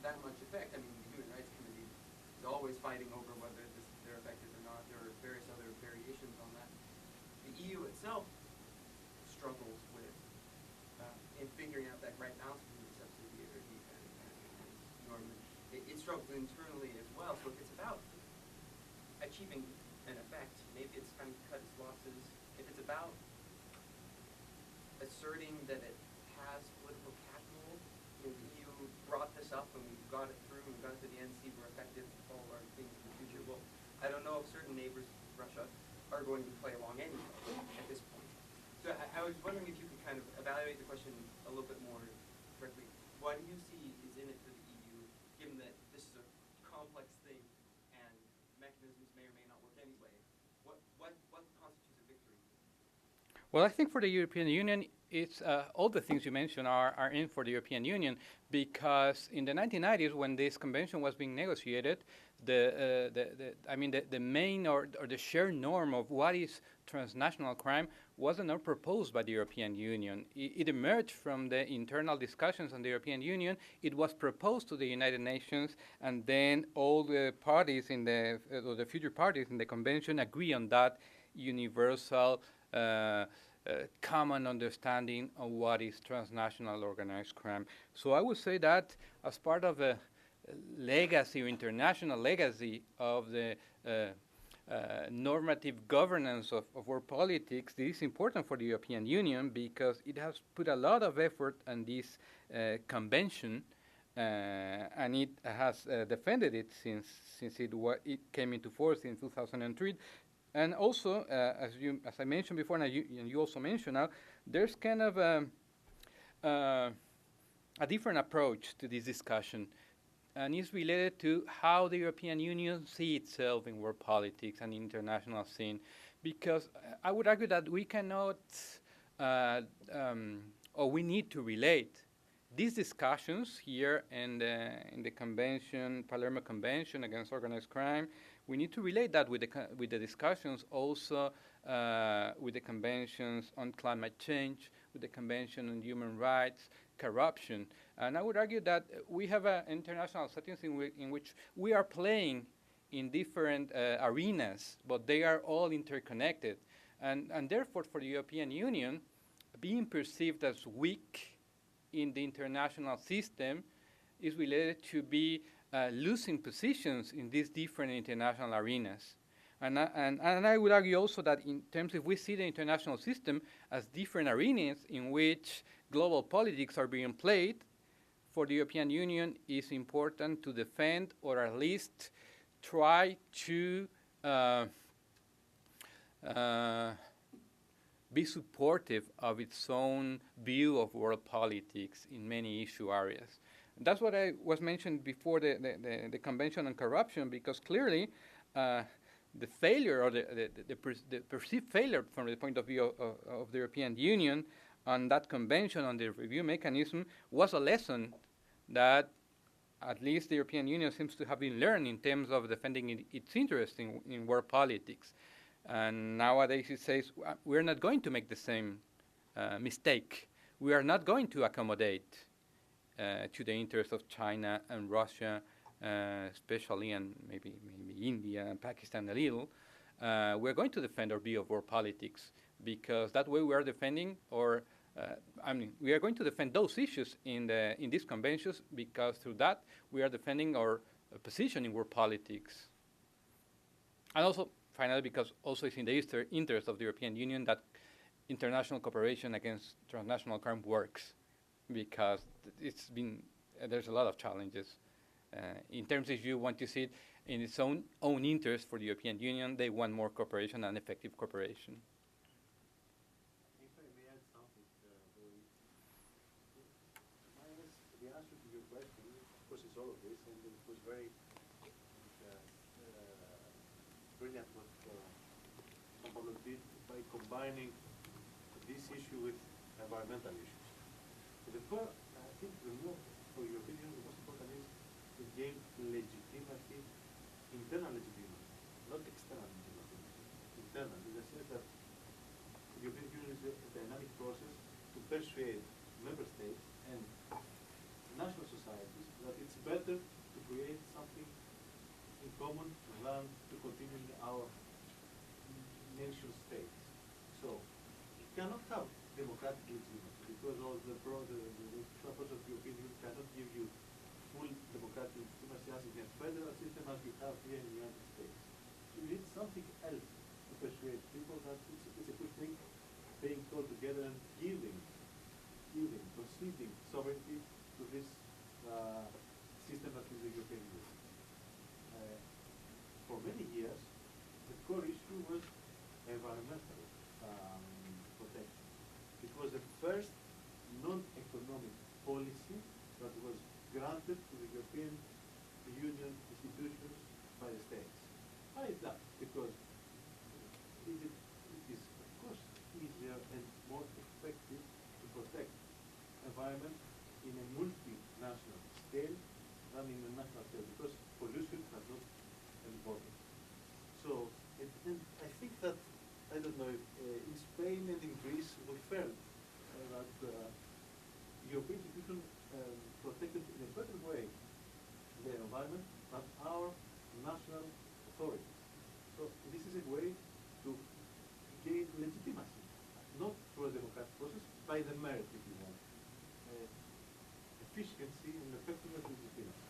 [SPEAKER 4] that much effect. I mean, the Human Rights Committee is always fighting over whether they're effective or not. There are various other variations on that. The EU itself struggles with in figuring out that right balance between subsidiarity and normative. It struggles internally as well. So if it's about achieving an effect, maybe it's trying to cut its losses. If it's about asserting that it has political capital, the EU brought this up and we got it through I don't know if certain neighbors, Russia, are going to play along anyway at this point. So I was wondering if you could kind of evaluate the question a little bit more directly. What do you see is in it for the EU, given that this is a complex thing and mechanisms may or may not work anyway? What constitutes a victory?
[SPEAKER 2] Well, I think for the European Union, it's all the things you mentioned are in for the European Union, because in the 1990s, when this convention was being negotiated, the main or the shared norm of what is transnational crime wasn't not proposed by the European Union. It emerged from the internal discussions on the European Union. It was proposed to the United Nations, and then all the parties in or the future parties in the convention agree on that universal common understanding of what is transnational organized crime. So I would say that as part of a legacy or international legacy of the normative governance of world politics, this is important for the European Union because it has put a lot of effort on this convention, and it has defended it since it came into force in 2003. And also, as I mentioned before, and you also mentioned now, there's kind of a different approach to this discussion, and it's related to how the European Union sees itself in world politics and international scene. Because I would argue that we cannot, or we need to relate these discussions here in the convention, Palermo Convention against organized crime. We need to relate that with the discussions also with the conventions on climate change, with the convention on human rights, corruption. And I would argue that we have international settings in which we are playing in different arenas, but they are all interconnected. And therefore, for the European Union, being perceived as weak in the international system is related to be losing positions in these different international arenas. And I would argue also that in terms of we see the international system as different arenas in which global politics are being played, for the European Union it's important to defend or at least try to be supportive of its own view of world politics in many issue areas. That's what I was mentioned before the Convention on Corruption, because clearly the failure or the perceived failure from the point of view of the European Union on that convention on the review mechanism was a lesson that at least the European Union seems to have been learned in terms of defending its interest in world politics. And nowadays it says we're not going to make the same mistake. We are not going to accommodate to the interests of China and Russia, especially, and maybe India and Pakistan a little. We're going to defend our view of world politics, because that way we are defending, we are going to defend those issues in these conventions, because through that we are defending our position in world politics. And also, finally, because also it's in the interest of the European Union that international cooperation against transnational crime works, because there's a lot of challenges. In terms of you want to see it in its own interest for the European Union, they want more cooperation and effective cooperation.
[SPEAKER 5] If I may add something, the answer to your question, of course, is all of this, and it was very brilliant what Pablo did by combining this issue with environmental issues. I think for your opinion, the most important is to gain legitimacy, internal legitimacy, not external legitimacy. Internal, in the sense that the European Union is a dynamic process to persuade member states and national societies that it's better to create something in common than to continue in our nation states. So it cannot have democratic legitimacy, because all the approach of the European Union cannot give you full democratic legitimacy as in a federal system as we have here in the United States. So you need something else to persuade people that it's a good thing being called together and conceding sovereignty to this system that is the European Union. For many years, core issue was environmental protection. It was the first non-economic policy that was granted to the European Union institutions by the states. Why is that? Because it is, of course, easier and more effective to protect environment in a multinational scale than in a national scale, because pollution has not any border. So, and I think that, I don't know, if, in Spain and in Greece we felt that European institutions protected in a better way the environment than our national authorities. So this is a way to gain legitimacy, not through a democratic process, by the merit, if you want. Efficiency and effectiveness and legitimacy.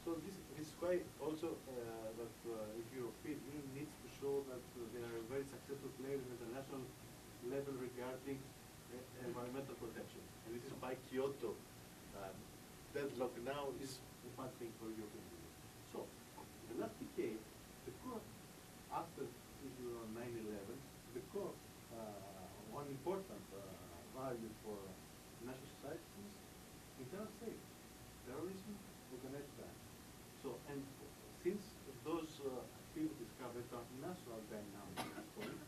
[SPEAKER 5] So this is why also that the European Union needs to show that they are a very successful player in international level regarding environmental protection. And this is why Kyoto deadlock now is a bad thing for European Union. So, in the last decade, the core, after 9/11, the core, one important value for national society is internal safety, terrorism, organized crime. So, and since those activities have a transnational dynamic at this point,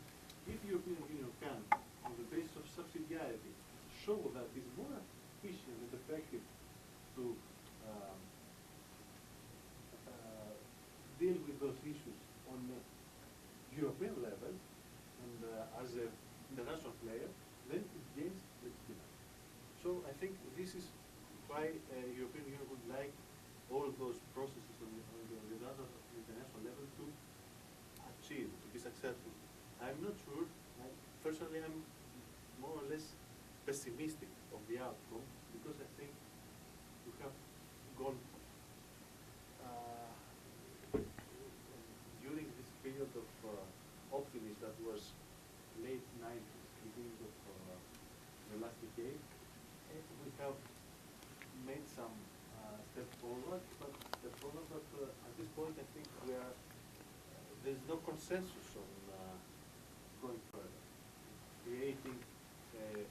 [SPEAKER 5] if the European Union can, on the basis of subsidiarity, show that it's more efficient and effective to deal with those issues on a European level and as an international player, then it gains legitimacy. So I think this is why European Union would like all those processes on the international level to achieve, to be successful. I'm not sure. Personally, I'm more or less pessimistic of the outcome, because I think we have gone during this period of optimism that was late 90s, beginning of the last decade, we have made some step forward, but at this point I think we are there's no consensus on going further, creating a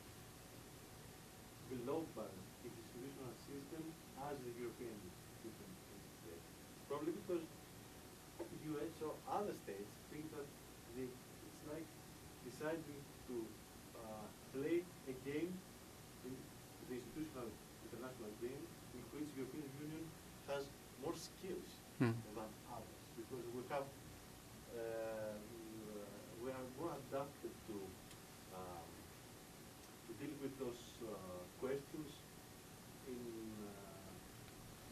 [SPEAKER 5] global institutional system as the European system is today. Probably because the US or other states think that it's like deciding to play a game in the institutional international game in which the European Union has more skills than others, because we are more adapted to deal with those questions in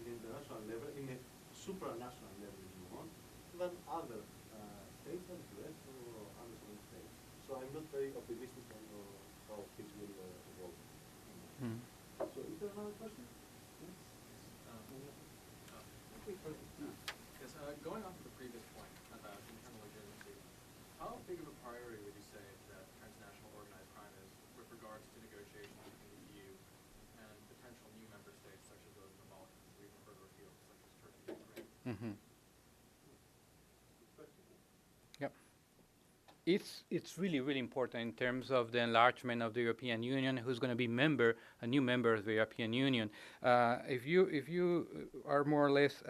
[SPEAKER 5] the international level, in a supranational level, if you want, than other states, than the US or other small states. So I'm not very optimistic on how things will evolve. So is there another question? Yes.
[SPEAKER 6] Yes, going off of the previous point about internal legitimacy, how big of a priority would you say that transnational organized crime is with regards to negotiations between the EU and potential new member states, such as those in the Balkans, or even further afield, such as Turkey and Ukraine?
[SPEAKER 2] Yep. It's really, really important in terms of the enlargement of the European Union, who's going to be a new member of the European Union. If you are more or less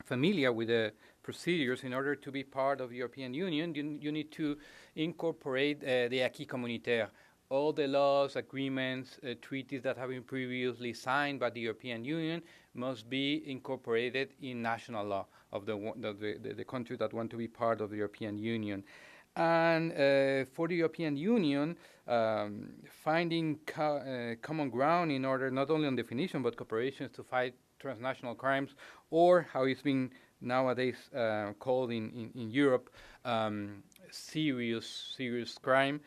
[SPEAKER 2] familiar with the procedures, in order to be part of the European Union, you need to incorporate the acquis communautaire. All the laws, agreements, treaties that have been previously signed by the European Union must be incorporated in national law of the countries that want to be part of the European Union. And for the European Union, finding common ground in order not only on definition but cooperations to fight transnational crimes, or how it's been nowadays called in Europe, serious crime,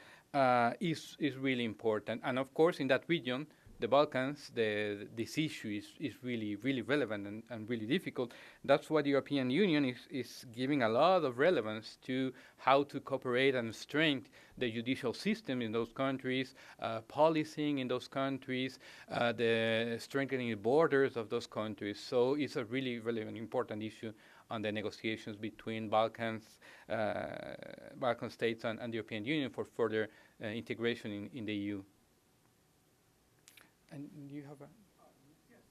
[SPEAKER 2] is really important. And of course, in that region, the Balkans, this issue is really, really relevant and really difficult. That's why the European Union is giving a lot of relevance to how to cooperate and strengthen the judicial system in those countries, policing in those countries, the strengthening the borders of those countries. So it's a really relevant, important issue on the negotiations between Balkan states and the European Union for further integration in the EU. And you have a...
[SPEAKER 7] Yes,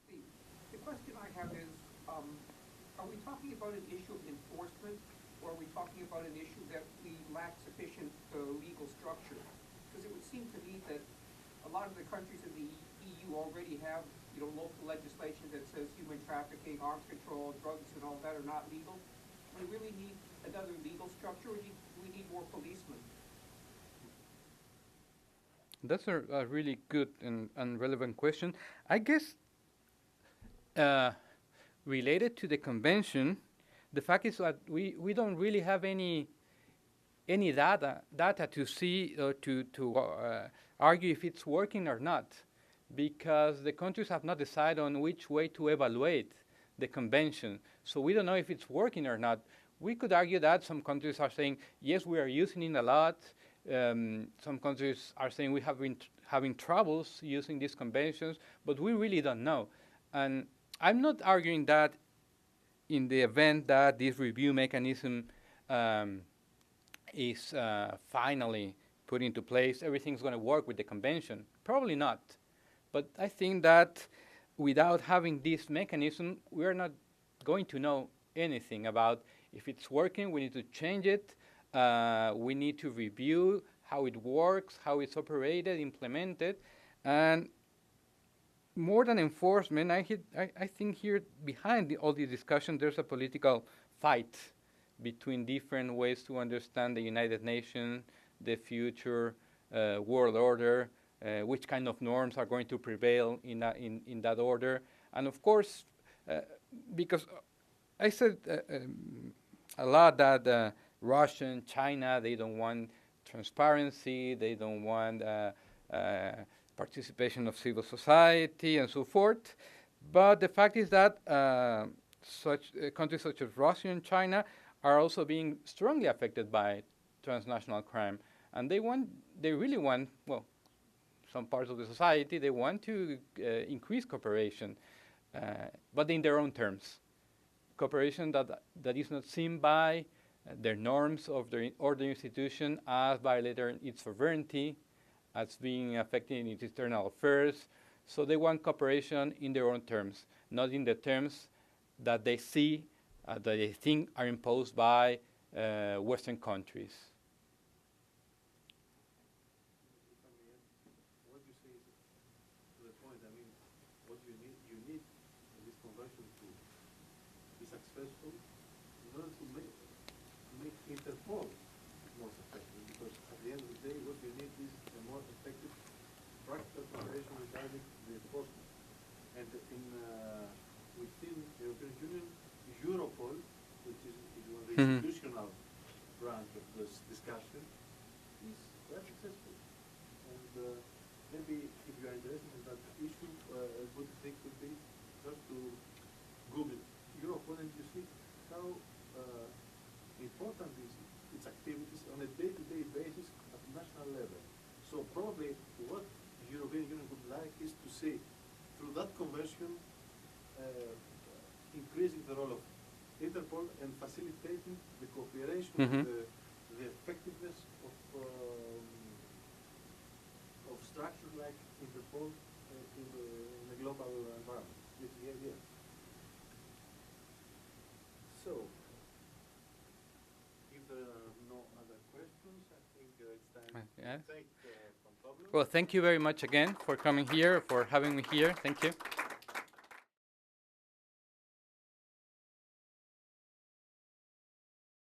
[SPEAKER 7] the question I have is, are we talking about an issue of enforcement, or are we talking about an issue that we lack sufficient legal structure? Because it would seem to me that a lot of the countries in the EU already have, local legislation that says human trafficking, arms control, drugs, and all that are not legal. Do we really need another legal structure, or do we need more policemen?
[SPEAKER 2] That's a really good and relevant question. I guess related to the convention, the fact is that we don't really have any data to see or to argue if it's working or not, because the countries have not decided on which way to evaluate the convention. So we don't know if it's working or not. We could argue that some countries are saying, yes, we are using it a lot. Some countries are saying we have been having troubles using these conventions, but we really don't know. And I'm not arguing that in the event that this review mechanism is finally put into place, everything's going to work with the convention. Probably not. But I think that without having this mechanism, we're not going to know anything about if it's working. We need to change it. We need to review how it works, how it's operated, implemented. And more than enforcement, I think here behind all the discussion, there's a political fight between different ways to understand the United Nations, the future world order, which kind of norms are going to prevail in that order. And of course, because I said a lot that Russia, China, they don't want transparency, they don't want participation of civil society and so forth. But the fact is that countries such as Russia and China are also being strongly affected by transnational crime. And they really want, well, some parts of the society, they want to increase cooperation, but in their own terms. Cooperation that is not seen by their norms of the institution as violating its sovereignty, as being affecting its internal affairs. So they want cooperation in their own terms, not in the terms that they see, that they think are imposed by Western countries.
[SPEAKER 5] What you say is to the point. I mean, what you need this conversion to be successful in order to make Interpol more effective, because at the end of the day, what you need is a more effective practical cooperation regarding the enforcement. And within the European Union, Europol, which is one of the institutional branch of this discussion, is quite successful. And maybe if you are interested in that issue, a good thing would be just to Google Europol and you see how important is its activities on a day-to-day basis at national level. So probably what the European Union would like is to see through that convention increasing the role of Interpol and facilitating the cooperation, the effectiveness of structures like Interpol in the global environment. This is the idea. So, if there are no other questions, I think it's time
[SPEAKER 2] yes.
[SPEAKER 5] to thank Juan Pablo.
[SPEAKER 2] Well, thank you very much again for coming here, for having me here. Thank you.